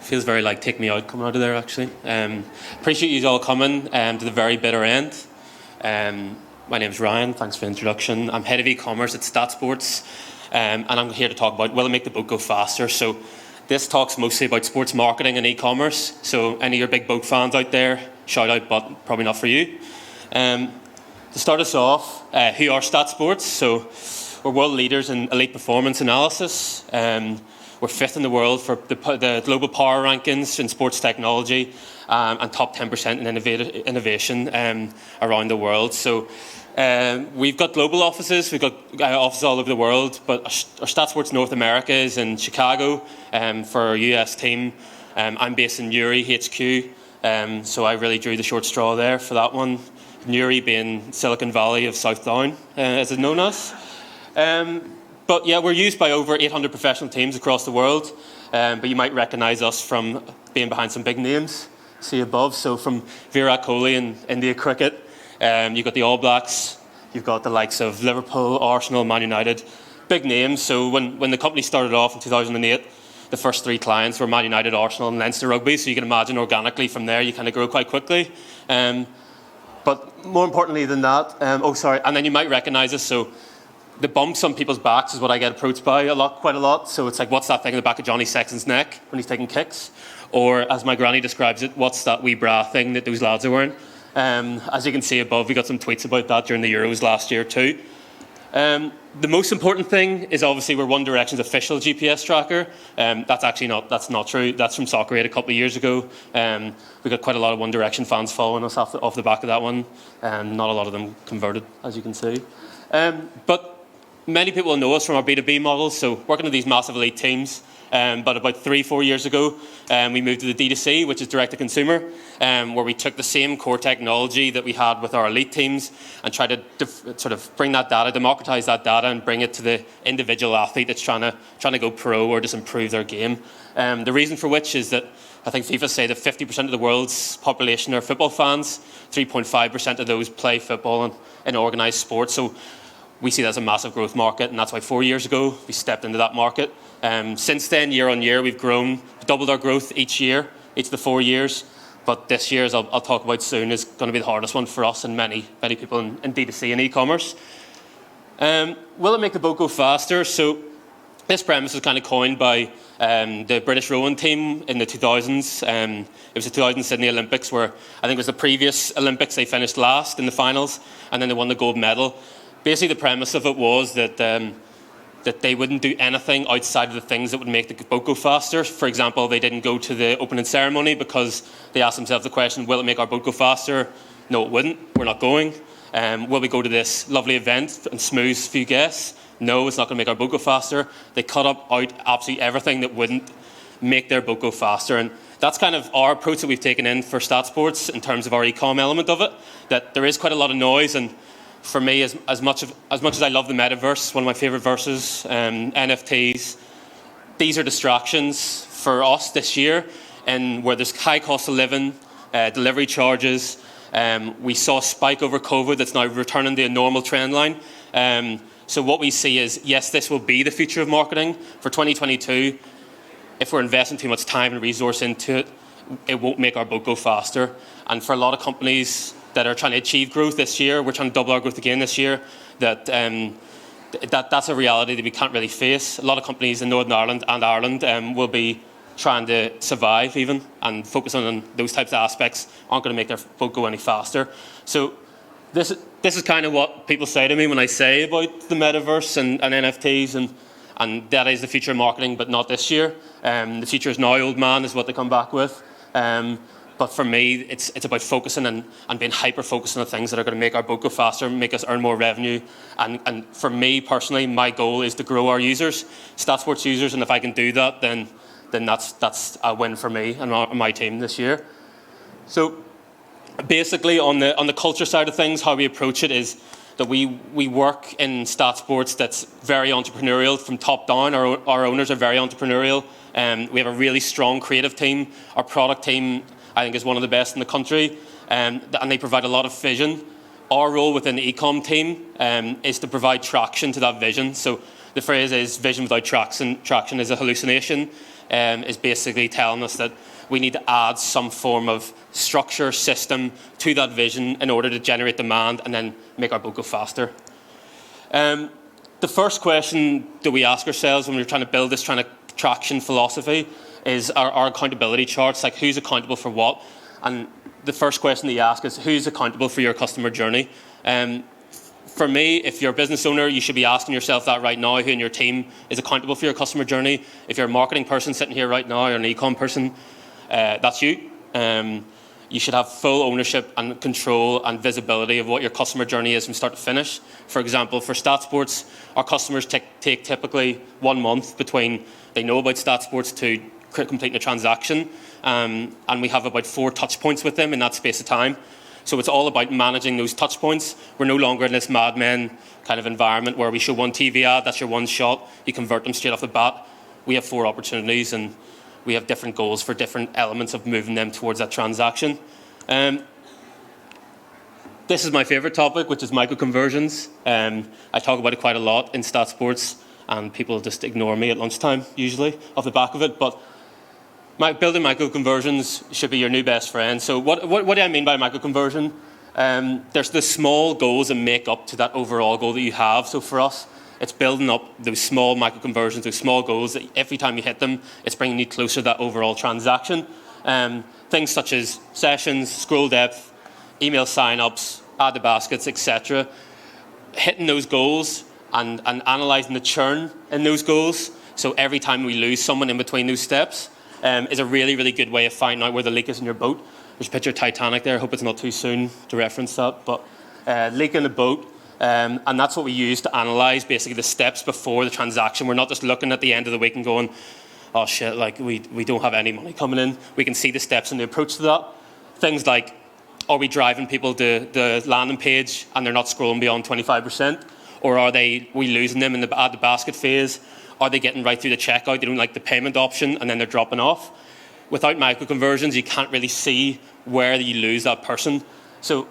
Feels very like Take Me Out coming out of there, actually. Appreciate you all coming to the very bitter end. My name's Ryan, thanks for the introduction. I'm head of e-commerce at STATSports, and I'm here to talk about will it make the boat go faster. So this talks mostly about sports marketing and e-commerce. So any of your big boat fans out there, shout out, but probably not for you. To start us off, who are STATSports? So we're world leaders in elite performance analysis. We're fifth in the world for the global power rankings in sports technology, and top 10% in innovation around the world. So we've got global offices. We've got offices all over the world, but our STATSports North America is in Chicago for our US team. I'm based in Newry, HQ, so I really drew the short straw there for that one. Newry being Silicon Valley of South Down, as it's known as. But yeah, we're used by over 800 professional teams across the world, but you might recognise us from being behind some big names, see above. So from Virat Kohli in India cricket, you've got the All Blacks, you've got the likes of Liverpool, Arsenal, Man United, big names. So when the company started off in 2008, the first three clients were Man United, Arsenal and Leinster Rugby, so you can imagine organically from there you kind of grow quite quickly. But more importantly than that, and then you might recognise us. So the bumps on people's backs is what I get approached by quite a lot. So it's like, what's that thing in the back of Johnny Sexton's neck when he's taking kicks? Or as my granny describes it, what's that wee bra thing that those lads are wearing? As you can see above, we got some tweets about that during the Euros last year too. The most important thing is obviously we're One Direction's official GPS tracker. That's not true. That's from Soccer 8 a couple of years ago. We got quite a lot of One Direction fans following us off the back of that one. Not a lot of them converted, as you can see. But many people know us from our B2B models, so working with these massive elite teams. But about 3-4 years ago, we moved to the D2C, which is direct-to-consumer, where we took the same core technology that we had with our elite teams and tried to sort of bring that data, democratize that data, and bring it to the individual athlete that's trying to go pro or just improve their game. The reason for which is that I think FIFA say that 50% of the world's population are football fans, 3.5% of those play football in organised sports. So we see that as a massive growth market, and that's why 4 years ago we stepped into that market. Since then, year on year, we've doubled our growth each year, each of the 4 years. But this year, as I'll talk about soon, is going to be the hardest one for us and many people in D2C and e-commerce. Will it make the boat go faster? So this premise was kind of coined by the British rowing team in the 2000s. It was the 2000 Sydney Olympics, where I think it was the previous Olympics they finished last in the finals, and then they won the gold medal. Basically, the premise of it was that they wouldn't do anything outside of the things that would make the boat go faster. For example, they didn't go to the opening ceremony because they asked themselves the question, will it make our boat go faster? No, it wouldn't. We're not going. Will we go to this lovely event and smooth a few guests? No, it's not going to make our boat go faster. They cut out absolutely everything that wouldn't make their boat go faster. And that's kind of our approach that we've taken in for STATSports in terms of our e-com element of it, that there is quite a lot of noise. And for me, as much as I love the metaverse, one of my favourite verses, NFTs, these are distractions for us this year, and where there's high cost of living, delivery charges. We saw a spike over COVID that's now returning to a normal trend line. So what we see is, yes, this will be the future of marketing for 2022. If we're investing too much time and resource into it, it won't make our boat go faster. And for a lot of companies that are trying to achieve growth this year, we're trying to double our growth again this year, that's a reality that we can't really face. A lot of companies in Northern Ireland and Ireland will be trying to survive even, and focus on those types of aspects aren't going to make their boat go any faster. So this is kind of what people say to me when I say about the metaverse and NFTs, and that is the future of marketing, but not this year. The future is now, old man, is what they come back with. But for me, it's about focusing and being hyper-focused on the things that are going to make our boat go faster, make us earn more revenue. And for me, personally, my goal is to grow our users, STATSports users, and if I can do that, then that's a win for me and my team this year. So basically, on the culture side of things, how we approach it is that we work in STATSports that's very entrepreneurial from top down. Our owners are very entrepreneurial. We have a really strong creative team. Our product team, I think, is one of the best in the country, and they provide a lot of vision. Our role within the e-com team is to provide traction to that vision. So the phrase is vision without traction is a hallucination. is basically telling us that we need to add some form of structure, system to that vision in order to generate demand and then make our boat go faster. The first question that we ask ourselves when we're trying to build this traction philosophy is our accountability charts, like who's accountable for what. And the first question that you ask is who's accountable for your customer journey. For me, if you're a business owner, you should be asking yourself that right now, who in your team is accountable for your customer journey. If you're a marketing person sitting here right now, or an e-com person, that's you. You should have full ownership and control and visibility of what your customer journey is from start to finish. For example, for STATSports, our customers take typically 1 month between they know about STATSports to completing a transaction, and we have about 4 touch points with them in that space of time. So it's all about managing those touch points. We're no longer in this Mad Men kind of environment where we show one TV ad, that's your one shot, you convert them straight off the bat. We have 4 opportunities, and we have different goals for different elements of moving them towards that transaction. This is my favorite topic, which is micro-conversions. I talk about it quite a lot in STATSports, and people just ignore me at lunchtime, usually, off the back of it. But building micro-conversions should be your new best friend. So what do I mean by micro-conversion? There's the small goals that make up to that overall goal that you have. So for us, it's building up those small micro-conversions, those small goals that every time you hit them, it's bringing you closer to that overall transaction. Things such as sessions, scroll depth, email sign-ups, add to baskets, etc. Hitting those goals and analysing the churn in those goals. So every time we lose someone in between those steps is a really, really good way of finding out where the leak is in your boat. There's a picture of Titanic there. I hope it's not too soon to reference that. But leak in the boat. And that's what we use to analyse basically the steps before the transaction. We're not just looking at the end of the week and going, oh shit, like we don't have any money coming in. We can see the steps and the approach to that. Things like, are we driving people to the landing page and they're not scrolling beyond 25%? Or are we losing them in the add to basket phase? Are they getting right through the checkout? They don't like the payment option and then they're dropping off. Without micro conversions, you can't really see where you lose that person. So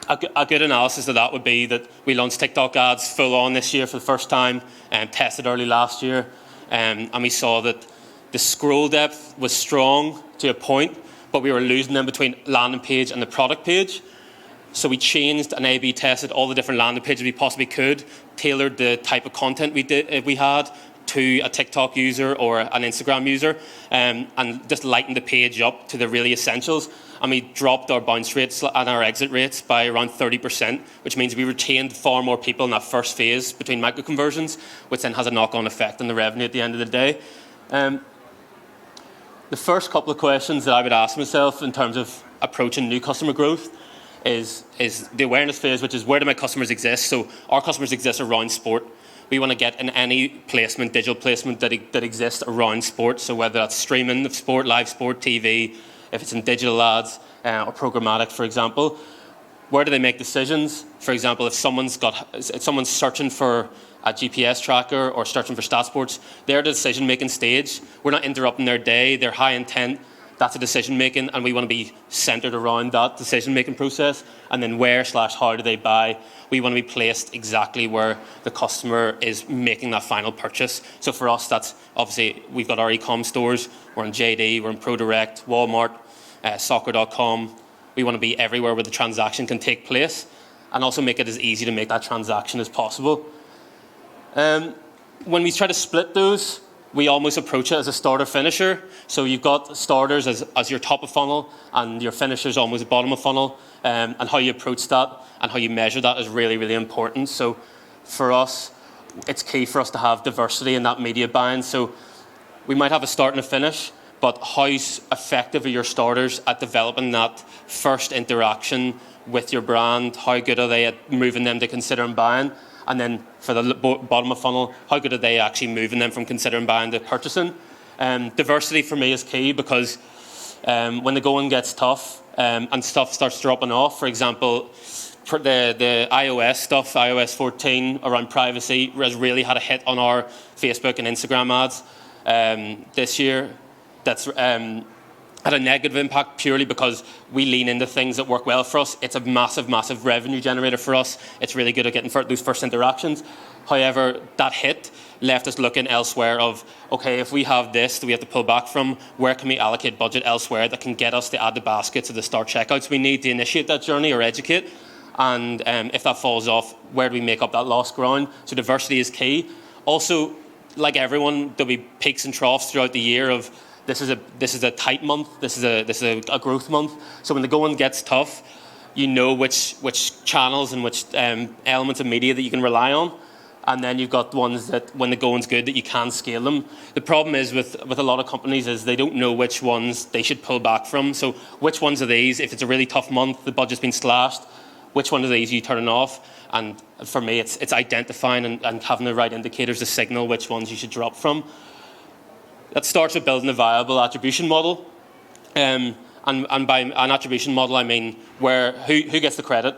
a good analysis of that would be that we launched TikTok ads full on this year for the first time and tested early last year. And we saw that the scroll depth was strong to a point, but we were losing them between landing page and the product page. So we changed and A/B tested all the different landing pages we possibly could, tailored the type of content we had to a TikTok user or an Instagram user, and just lightened the page up to the really essentials. And we dropped our bounce rates and our exit rates by around 30%, which means we retained far more people in that first phase between micro conversions, which then has a knock-on effect on the revenue at the end of the day. The first couple of questions that I would ask myself in terms of approaching new customer growth is the awareness phase, which is where do my customers exist? So our customers exist around sport. We want to get in any placement, digital placement that exists around sport. So whether that's streaming of sport, live sport, TV, if it's in digital ads or programmatic, for example. Where do they make decisions? For example, if someone's searching for a GPS tracker or searching for STATSports, they're at the decision-making stage. We're not interrupting their day. They're high intent. That's a decision-making, and we want to be centered around that decision-making process. And then where/how do they buy? We want to be placed exactly where the customer is making that final purchase. So for us, that's obviously, we've got our e-com stores. We're in JD, we're in ProDirect, Walmart, soccer.com. We want to be everywhere where the transaction can take place and also make it as easy to make that transaction as possible. When we try to split those, we almost approach it as a starter-finisher. So you've got starters as your top of funnel and your finishers almost bottom of funnel. And how you approach that and how you measure that is really, really important. So for us, it's key for us to have diversity in that media buying. So we might have a start and a finish, but how effective are your starters at developing that first interaction with your brand? How good are they at moving them to considering buying? And then for the bottom of funnel, how good are they actually moving them from considering buying to purchasing? Diversity for me is key because when the going gets tough and stuff starts dropping off, for example, for the iOS stuff, iOS 14 around privacy has really had a hit on our Facebook and Instagram ads this year. had a negative impact purely because we lean into things that work well for us. It's a massive, massive revenue generator for us. It's really good at getting those first interactions. However, that hit left us looking elsewhere of, okay, if we have this that we have to pull back from, where can we allocate budget elsewhere that can get us to add the basket to the start checkouts we need to initiate that journey or educate? And if that falls off, where do we make up that lost ground? So diversity is key. Also, like everyone, there'll be peaks and troughs throughout the year of this is a tight month, this is a growth month. So when the going gets tough, you know which channels and which elements of media that you can rely on. And then you've got ones that when the going's good that you can scale them. The problem is with a lot of companies is they don't know which ones they should pull back from. So which ones are these? If it's a really tough month, the budget's been slashed, which one of these are you turning off? And for me, it's identifying and having the right indicators to signal which ones you should drop from. That starts with building a viable attribution model. And by an attribution model, I mean who gets the credit?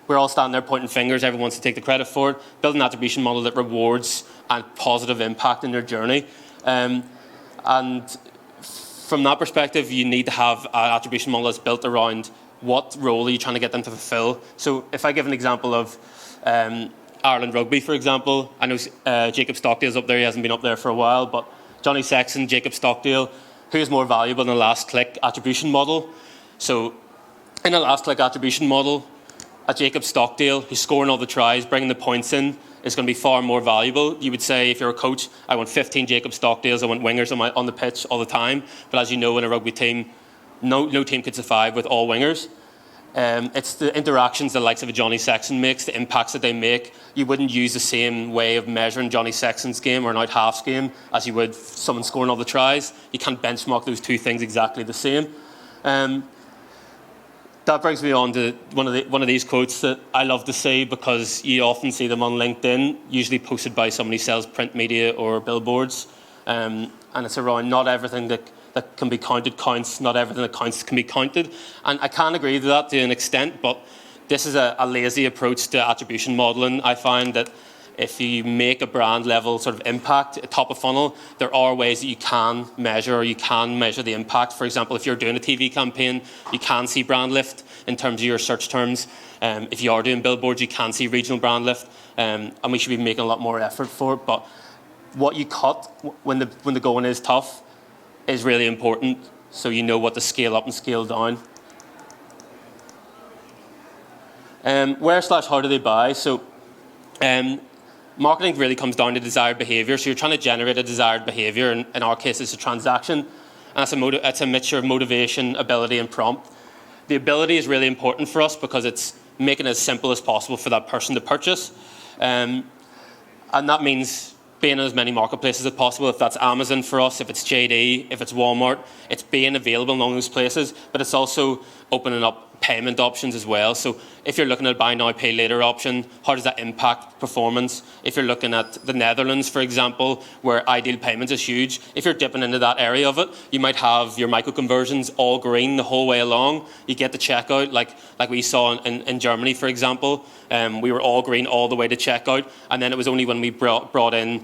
We're all standing there pointing fingers. Everyone wants to take the credit for it. Build an attribution model that rewards and positive impact in their journey. And from that perspective, you need to have an attribution model that's built around what role are you trying to get them to fulfill. So if I give an example of Ireland Rugby, for example, I know Jacob Stockdale's up there. He hasn't been up there for a while, but Johnny Sexton, Jacob Stockdale, who is more valuable in the last click attribution model? So in a last click attribution model, a Jacob Stockdale who's scoring all the tries, bringing the points in, is going to be far more valuable. You would say, if you're a coach, I want 15 Jacob Stockdales, I want wingers on the pitch all the time. But as you know, in a rugby team, no team could survive with all wingers. It's the interactions the likes of a Johnny Sexton makes, the impacts that they make. You wouldn't use the same way of measuring Johnny Sexton's game or an out-halves game as you would someone scoring all the tries. You can't benchmark those two things exactly the same. That brings me on to one of these quotes that I love to say because you often see them on LinkedIn, usually posted by somebody who sells print media or billboards. And it's around not everything that can be counted counts, not everything that counts can be counted. And I can agree to that to an extent, but this is a lazy approach to attribution modelling. I find that if you make a brand level sort of impact at top of funnel, there are ways that you can measure the impact. For example, if you're doing a TV campaign, you can see brand lift in terms of your search terms. If you are doing billboards, you can see regional brand lift, and we should be making a lot more effort for it. But what you cut when the going is tough is really important, so you know what to scale up and scale down. Where/how do they buy? So marketing really comes down to desired behaviour. So you're trying to generate a desired behaviour. In our case, it's a transaction. And it's a mixture of motivation, ability, and prompt. The ability is really important for us because it's making it as simple as possible for that person to purchase. And that means being in as many marketplaces as possible. If that's Amazon for us, if it's JD, if it's Walmart, it's being available along those places. But it's also opening up payment options as well. So if you're looking at buy now, pay later option, how does that impact performance? If you're looking at the Netherlands, for example, where ideal payments is huge, if you're dipping into that area of it, you might have your micro conversions all green the whole way along. You get the checkout, like we saw in Germany, for example. We were all green all the way to checkout, and then it was only when we brought in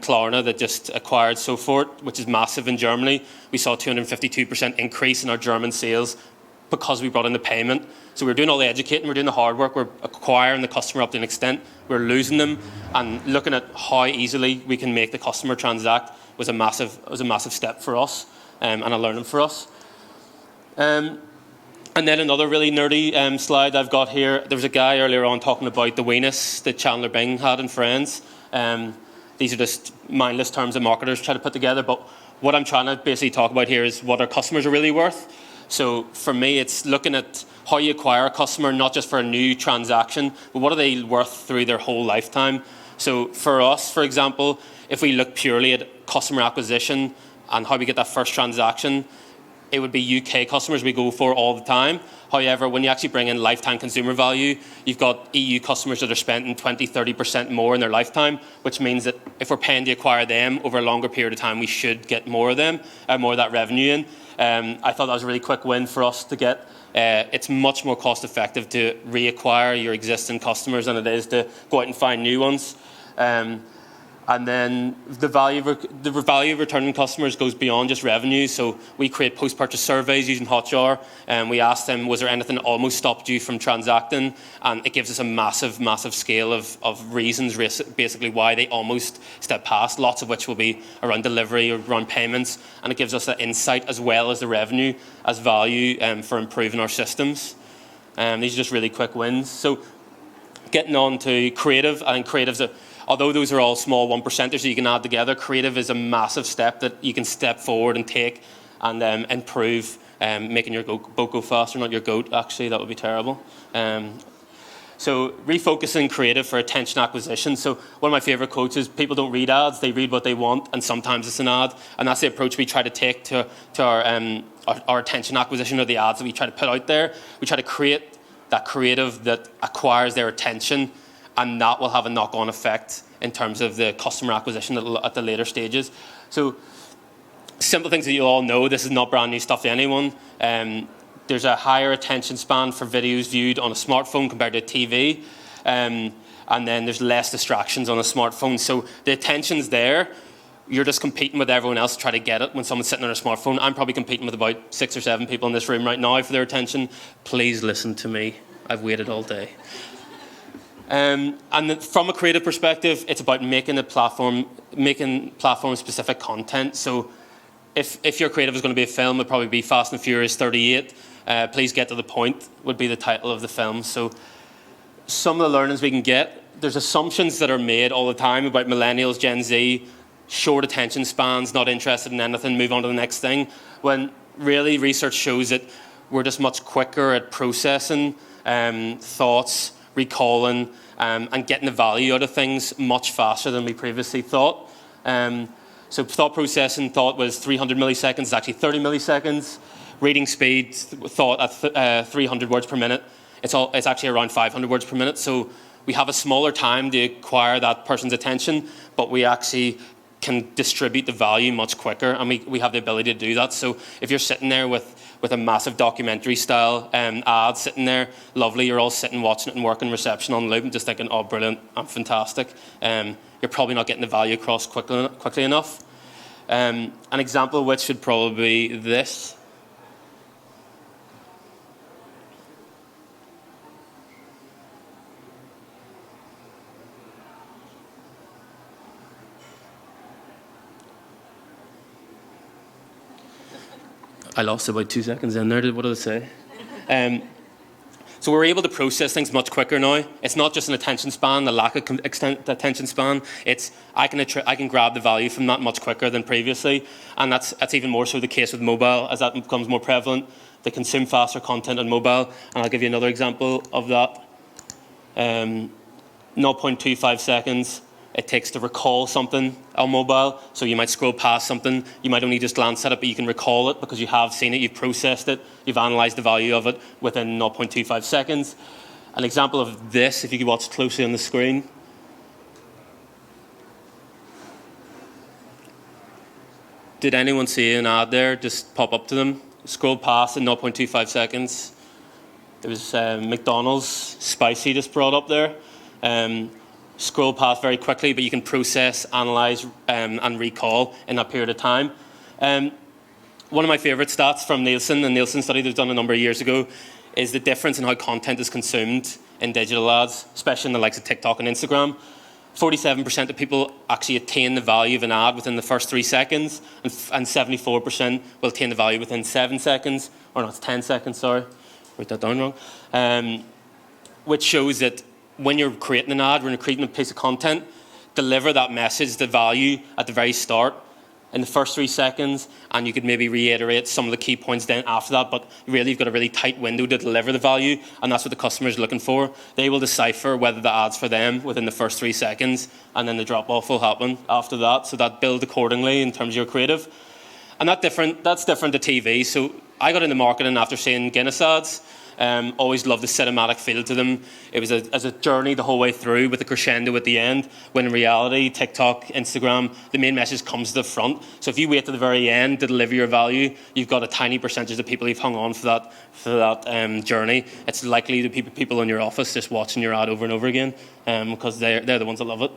Clarke that just acquired SOFort, which is massive in Germany. We saw a 252% increase in our German sales because we brought in the payment. So we're doing all the educating, we're doing the hard work, we're acquiring the customer up to an extent, we're losing them, and looking at how easily we can make the customer transact was a massive step for us, and a learning for us. And then another really nerdy slide I've got here. There was a guy earlier on talking about the weenus that Chandler Bing had in Friends. These are just mindless terms that marketers try to put together, but what I'm trying to basically talk about here is what our customers are really worth. So for me, it's looking at how you acquire a customer, not just for a new transaction, but what are they worth through their whole lifetime. So for us, for example, if we look purely at customer acquisition and how we get that first transaction, it would be UK customers we go for all the time. However, when you actually bring in lifetime consumer value, you've got EU customers that are spending 20-30% more in their lifetime, which means that if we're paying to acquire them over a longer period of time, we should get more of them, more of that revenue in. I thought that was a really quick win for us to get. It's much more cost effective to reacquire your existing customers than it is to go out and find new ones. And then the value of returning customers goes beyond just revenue. So we create post-purchase surveys using Hotjar, and we ask them, was there anything that almost stopped you from transacting? And it gives us a massive, massive scale of reasons, basically, why they almost stepped past, lots of which will be around delivery or around payments. And it gives us that insight as well as the revenue as value for improving our systems. These are just really quick wins. So getting on to creative, I think creative's although those are all small 1%ers that you can add together, creative is a massive step that you can step forward and take and improve, making your boat go faster, not your goat, actually. That would be terrible. So refocusing creative for attention acquisition. So one of my favorite quotes is, people don't read ads, they read what they want, and sometimes it's an ad. And that's the approach we try to take to our attention acquisition, or the ads that we try to put out there. We try to create that creative that acquires their attention, and that will have a knock-on effect in terms of the customer acquisition at the later stages. So simple things that you all know, this is not brand new stuff to anyone. There's a higher attention span for videos viewed on a smartphone compared to a TV. And then there's less distractions on a smartphone. So the attention's there. You're just competing with everyone else to try to get it when someone's sitting on a smartphone. I'm probably competing with about 6 or 7 people in this room right now for their attention. Please listen to me. I've waited all day. And then from a creative perspective, it's about making platform-specific content. So if your creative is going to be a film, it'll probably be Fast and Furious 38. Please get to the point would be the title of the film. So some of the learnings we can get, there's assumptions that are made all the time about millennials, Gen Z, short attention spans, not interested in anything, move on to the next thing, when really research shows that we're just much quicker at processing thoughts, recalling, and getting the value out of things much faster than we previously thought. So thought processing thought was 300 milliseconds, it's actually 30 milliseconds. Reading speed thought at 300 words per minute, it's actually around 500 words per minute. So we have a smaller time to acquire that person's attention, but we actually can distribute the value much quicker, and we have the ability to do that. So if you're sitting there with a massive documentary style ad sitting there, lovely, you're all sitting watching it and working reception on loop and just thinking, oh brilliant, I'm fantastic. You're probably not getting the value across quickly enough. An example of which would probably be this. I lost about 2 seconds in there. What did I say? So we're able to process things much quicker now. It's not just an attention span, the lack of attention span. It's I can grab the value from that much quicker than previously, and that's even more so the case with mobile as that becomes more prevalent. They consume faster content on mobile, and I'll give you another example of that. 0.25 seconds it takes to recall something on mobile. So you might scroll past something, you might only just glance at it, but you can recall it because you have seen it, you've processed it, you've analysed the value of it within 0.25 seconds. An example of this, if you could watch closely on the screen. Did anyone see an ad there just pop up to them? Scroll past in 0.25 seconds. It was McDonald's spicy just brought up there. Scroll past very quickly, but you can process, analyze, and recall in that period of time. One of my favorite stats from Nielsen, the Nielsen study that was done a number of years ago, is the difference in how content is consumed in digital ads, especially in the likes of TikTok and Instagram. 47% of people actually attain the value of an ad within the first 3 seconds, and 74% will attain the value within 7 seconds, or not, it's 10 seconds, sorry. Wrote that down wrong. Which shows that when you're creating an ad, when you're creating a piece of content, deliver that message, the value at the very start, in the first 3 seconds, and you could maybe reiterate some of the key points then after that, but really you've got a really tight window to deliver the value, and that's what the customer is looking for. They will decipher whether the ad's for them within the first 3 seconds, and then the drop-off will happen after that, so that build accordingly in terms of your creative. And that's different to TV. So I got into marketing after seeing Guinness ads. Always loved the cinematic feel to them. It was a journey the whole way through with a crescendo at the end, when in reality, TikTok, Instagram, the main message comes to the front. So if you wait to the very end to deliver your value, you've got a tiny percentage of people who've hung on for that journey. It's likely to be people in your office just watching your ad over and over again, because they're the ones that love it.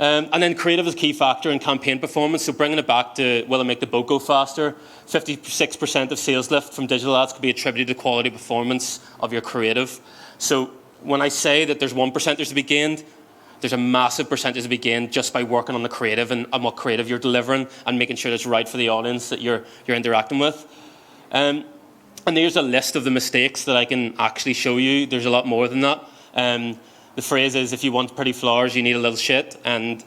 And then creative is a key factor in campaign performance. So bringing it back to, will it make the boat go faster? 56% of sales lift from digital ads could be attributed to quality performance of your creative. So when I say that there's 1% to be gained, there's a massive percentage to be gained just by working on the creative and what creative you're delivering and making sure it's right for the audience that you're interacting with. And there's a list of the mistakes that I can actually show you. There's a lot more than that. The phrase is, if you want pretty flowers, you need a little shit, and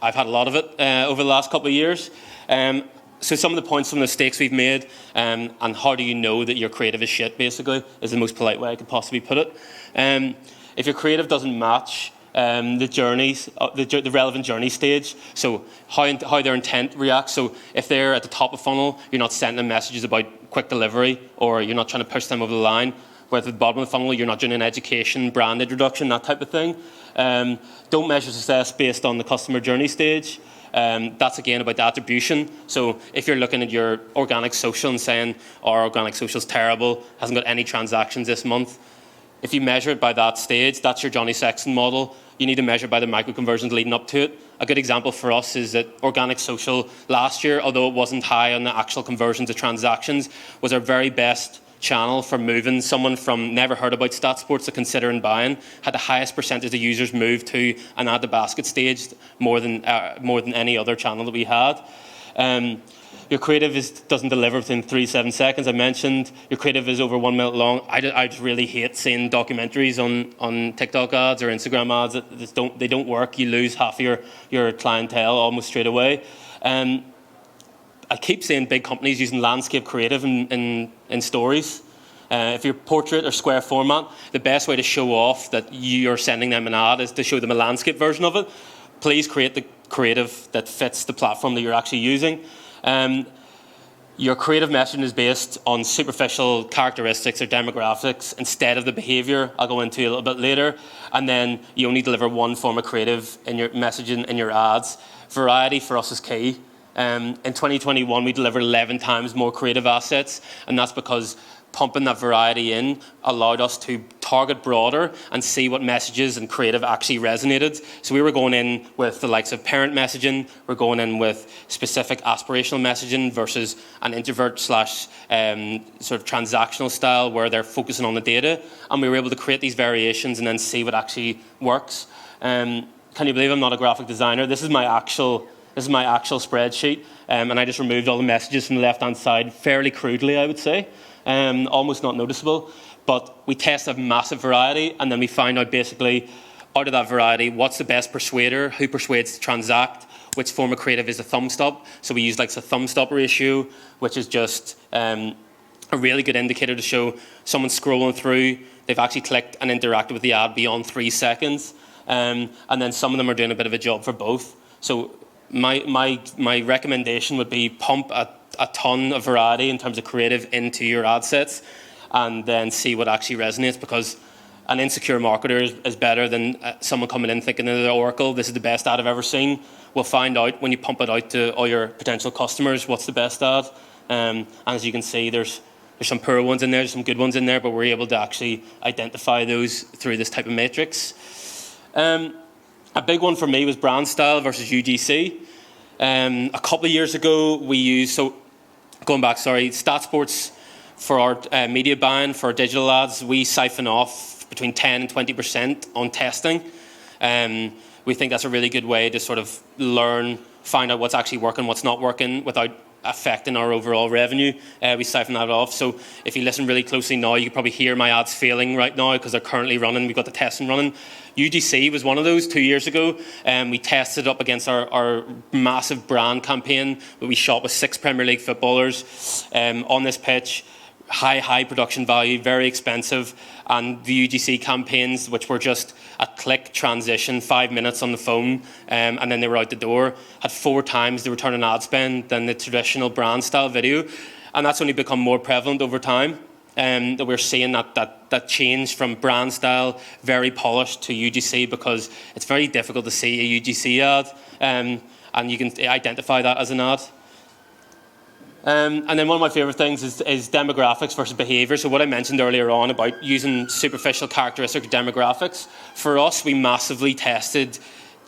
I've had a lot of it over the last couple of years. So some of the points from the mistakes we've made, and how do you know that your creative is shit, basically, is the most polite way I could possibly put it. If your creative doesn't match the journeys, the relevant journey stage, so how their intent reacts. So if they're at the top of funnel, you're not sending them messages about quick delivery, or you're not trying to push them over the line. Whereas at the bottom of the funnel, you're not doing an education, brand introduction, that type of thing. Don't measure success based on the customer journey stage. That's again about the attribution. So if you're looking at your organic social and saying, our organic social is terrible, hasn't got any transactions this month, if you measure it by that stage, that's your Johnny Sexton model. You need to measure by the micro conversions leading up to it. A good example for us is that organic social last year, although it wasn't high on the actual conversions to transactions, was our very best channel for moving someone from never heard about STATSports to considering buying. Had the highest percentage of users move to an add to basket stage, more than any other channel that we had. Your creative doesn't deliver within 3 to 7 seconds. I mentioned your creative is over 1 minute long. I just really hate seeing documentaries on TikTok ads or Instagram ads. They don't work. You lose half of your clientele almost straight away. I keep seeing big companies using landscape creative in stories. If you're portrait or square format, the best way to show off that you're sending them an ad is to show them a landscape version of it. Please create the creative that fits the platform that you're actually using. Your creative messaging is based on superficial characteristics or demographics instead of the behavior I'll go into a little bit later. And then you only deliver one form of creative in your messaging in your ads. Variety for us is key. In 2021, we delivered 11 times more creative assets, and that's because pumping that variety in allowed us to target broader and see what messages and creative actually resonated. So we were going in with the likes of parent messaging, we're going in with specific aspirational messaging versus an introvert slash sort of transactional style where they're focusing on the data, and we were able to create these variations and then see what actually works. Can you believe I'm not a graphic designer? This is my actual spreadsheet, and I just removed all the messages from the left-hand side fairly crudely, I would say, almost not noticeable. But we test a massive variety, and then we find out basically out of that variety, what's the best persuader, who persuades to transact, which form of creative is a thumbs up. So we use like the thumbs up ratio, which is just a really good indicator to show someone scrolling through, they've actually clicked and interacted with the ad beyond 3 seconds. And then some of them are doing a bit of a job for both. So my recommendation would be pump a ton of variety in terms of creative into your ad sets and then see what actually resonates, because an insecure marketer is better than someone coming in thinking they're the oracle, this is the best ad I've ever seen. We'll find out when you pump it out to all your potential customers what's the best ad. And as you can see, there's some poor ones in there, there's some good ones in there, but we're able to actually identify those through this type of matrix. A big one for me was brand style versus UGC. A couple of years ago, we used, STATSports for our media buying, for our digital ads, we siphon off between 10 and 20% on testing. We think that's a really good way to sort of learn, find out what's actually working, what's not working, without affecting our overall revenue. We siphon that off. So if you listen really closely now, you can probably hear my ads failing right now because they're currently running. We've got the testing running. UGC was one of those 2 years ago. We tested up against our massive brand campaign that we shot with 6 Premier League footballers on this pitch. High production value, very expensive. And the UGC campaigns, which were just a click transition, 5 minutes on the phone, and then they were out the door, had 4 times the return on ad spend than the traditional brand style video. And that's only become more prevalent over time. That we're seeing that change from brand style, very polished, to UGC, because it's very difficult to see a UGC ad, and you can identify that as an ad. And then one of my favourite things is demographics versus behaviour. So what I mentioned earlier on about using superficial characteristic demographics, for us, we massively tested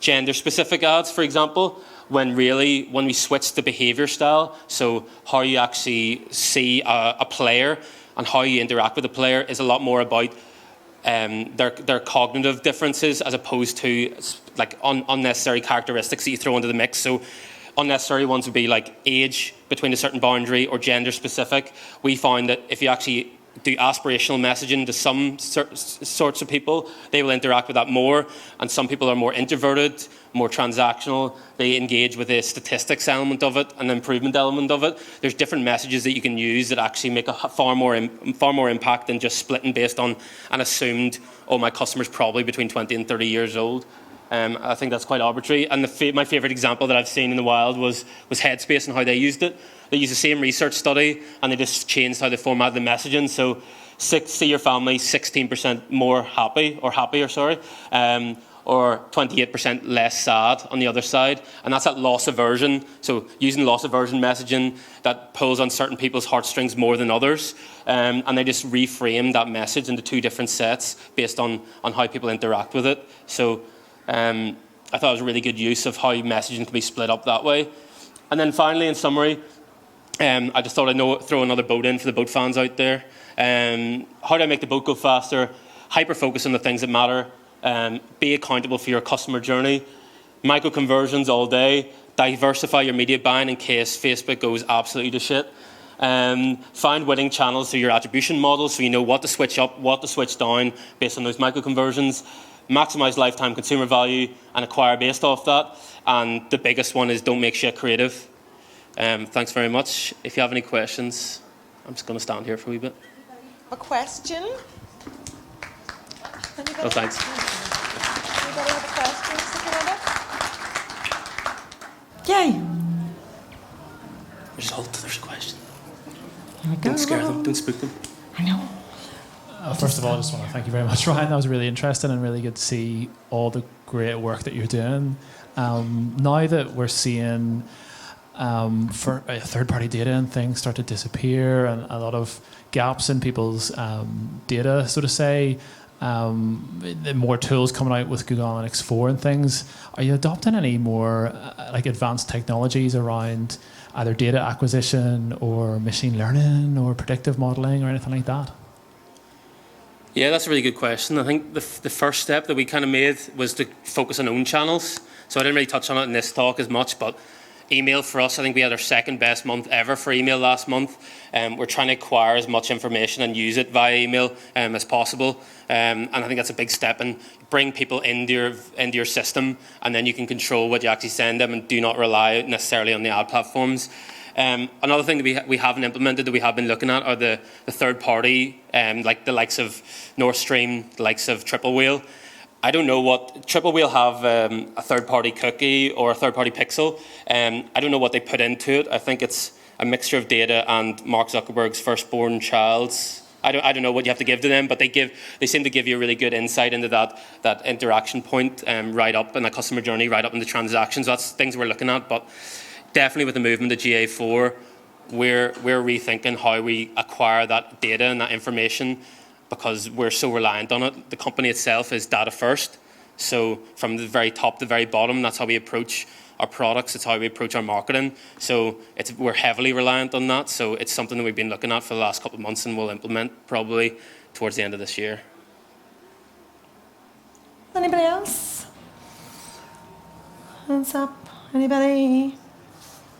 gender-specific ads, for example, when we switch the behaviour style, so how you actually see a player and how you interact with a player is a lot more about their cognitive differences as opposed to like unnecessary characteristics that you throw into the mix. So unnecessary ones would be like age between a certain boundary or gender specific. We find that if you actually do aspirational messaging to some sorts of people, they will interact with that more, and some people are more introverted, more transactional. They engage with the statistics element of it and the improvement element of it. There's different messages that you can use that actually make a far more impact than just splitting based on an assumed, oh, my customer's probably between 20 and 30 years old. I think that's quite arbitrary. And my favourite example that I've seen in the wild was Headspace and how they used it. They used the same research study and they just changed how they formatted the messaging. So see your family 16% more happy, or 28% less sad on the other side. And that's that loss aversion. So using loss aversion messaging that pulls on certain people's heartstrings more than others. And they just reframe that message into two different sets based on how people interact with it. So I thought it was a really good use of how messaging can be split up that way. And then finally, in summary, I just thought I'd throw another boat in for the boat fans out there. How do I make the boat go faster? Hyper-focus on the things that matter. Be accountable for your customer journey. Micro-conversions all day. Diversify your media buying in case Facebook goes absolutely to shit. Find winning channels through your attribution model so you know what to switch up, what to switch down based on those micro-conversions. Maximise lifetime consumer value and acquire based off that. And the biggest one is don't make shit creative. Thanks very much. If you have any questions, I'm just going to stand here for a wee bit. A question? Anybody? Oh, thanks. Anybody have a question? Yay! Result, there's a question. Here we go. Don't scare them, don't spook them. I know. First of all, I just want to thank you very much, Ryan. That was really interesting and really good to see all the great work that you're doing. Now that we're seeing for third-party data and things start to disappear and a lot of gaps in people's data, so to say, more tools coming out with Google Analytics 4 and things, are you adopting any more like advanced technologies around either data acquisition or machine learning or predictive modeling or anything like that? Yeah, that's a really good question. I think the first step that we kind of made was to focus on own channels. So I didn't really touch on it in this talk as much, but email for us, I think we had our second best month ever for email last month. We're trying to acquire as much information and use it via email as possible. And I think that's a big step, and bring people into your system, and then you can control what you actually send them and do not rely necessarily on the ad platforms. Another thing that we haven't implemented that we have been looking at are the third party, like the likes of North Stream, the likes of Triple Whale. I don't know what Triple Whale have a third party cookie or a third party pixel. I don't know what they put into it. I think it's a mixture of data and Mark Zuckerberg's firstborn child's. I don't know what you have to give to them, but they seem to give you a really good insight into that interaction point right up in the customer journey, right up in the transactions. That's things we're looking at, but definitely with the movement to GA4, we're rethinking how we acquire that data and that information because we're so reliant on it. The company itself is data first. So from the very top to the very bottom, that's how we approach our products, it's how we approach our marketing. So we're heavily reliant on that. So it's something that we've been looking at for the last couple of months and we'll implement probably towards the end of this year. Anybody else? Hands up. Anybody?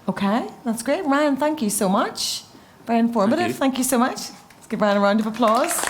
Okay, that's great. Ryan, thank you so much. Very informative. Thank you so much. Let's give Ryan a round of applause.